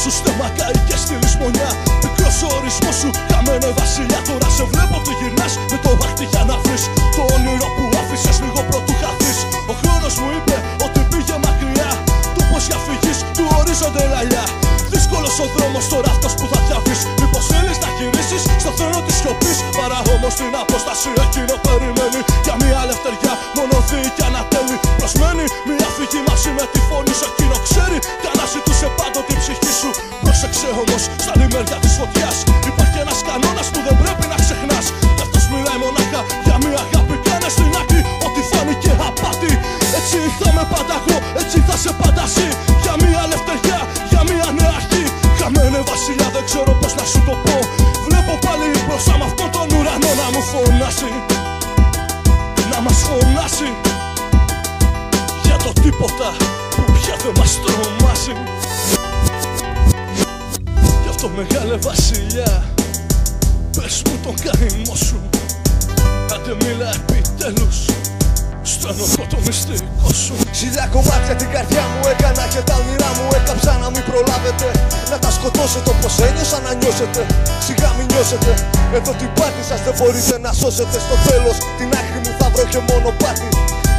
σου στέμα καήκε στη λησμονιά. Μικρός ο ορισμός σου, καμένε βασιλιά. Τώρα σε βλέπω ότι γυρνάς με το δάχτυ για να βρεις το όνειρο που άφησες λίγο πρωτού χαθείς. Ο χρόνος μου είπε ότι πήγε μακριά, του πως για φυγής του ορίζονται λαλιά. Δύσκολος ο δρόμος τώρα αυτός που θα διαβείς. Μήπως θέλεις να γυρίσεις στο θρόνο της σιωπής? Παρά όμως την απόσταση εκείνο περιμένει για μια ελευθεριά μόνο δίκαια να τέλει. Προσμένει μια φυγή μαζί με τη φωνή σου. Εκείνο ξέρει κι αναζητούσε πάντοτε η ψυχή σου. Πρόσεξε όμως στα άλλη μεριά της φωτιάς υπάρχει ένας κανόνας που δεν πρέπει να ξεχνάς. Κι αυτός μιλάει μονάχα για μια αγάπη. Κάνε στην άκρη ό,τι φάνηκε απάτη. Έτσι θα με πάντα εγώ, έτσι θα σε πάντα ζει. Για μια ελευθεριά, για μια νέα αρχή. Χαμένε βασιλιά, δεν ξέρω πως να σου το πω. Βλέπω πάλι μπροστά μ' αυτόν τον ουρανό να μου φωνάσει, να μας φωνάσει για το τίποτα που πια δεν μας τρομάζει. Γι' αυτό μεγάλε βασιλιά, πες μου τον καημό σου. Άντε μίλα επιτέλους στο ενοχώ το μυστικό σου. Χιλιά κομμάτια την καρδιά μου έκανα και τα όνειρά μου έκαψα να μην προλάβετε. Να τα σκοτώσετε όπως ένιωσα να νιώσετε. Σιγά μην νιώσετε, εδώ την πάτη σας δεν μπορείτε να σώσετε. Στο τέλος την άκρη μου θα βρω και μόνο πάτη.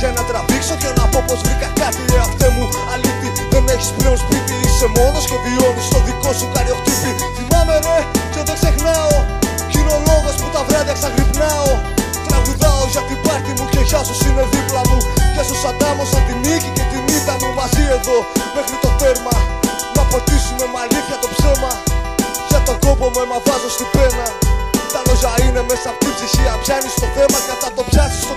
Για να τραβήξω και να πω πως βρήκα κάτι. Εαυτέ μου αλήτη, δεν έχεις πλέον σπίτι. Είσαι μόνος και βιώνεις το δικό σου καριοχτύπη. Θυμάμαι ρε και δεν ξεχνάω, κι είναι ο λόγος που τα βράδια ξαγρυπνάω. Τραγουδάω για την πάρτι μου και για όσους είναι δίπλα μου. Για όσους αντάμωσαν την νίκη και την ήττα μου μαζί εδώ μέχρι το τέρμα. Να ποτίσουμε με αλήθεια το ψέμα. Για τον κόπο με μα βάζω στην πένα. Τα λόγια είναι μέσα από την ψυχή. Αν πιάνεις το θέμα και θα το πιάσεις στο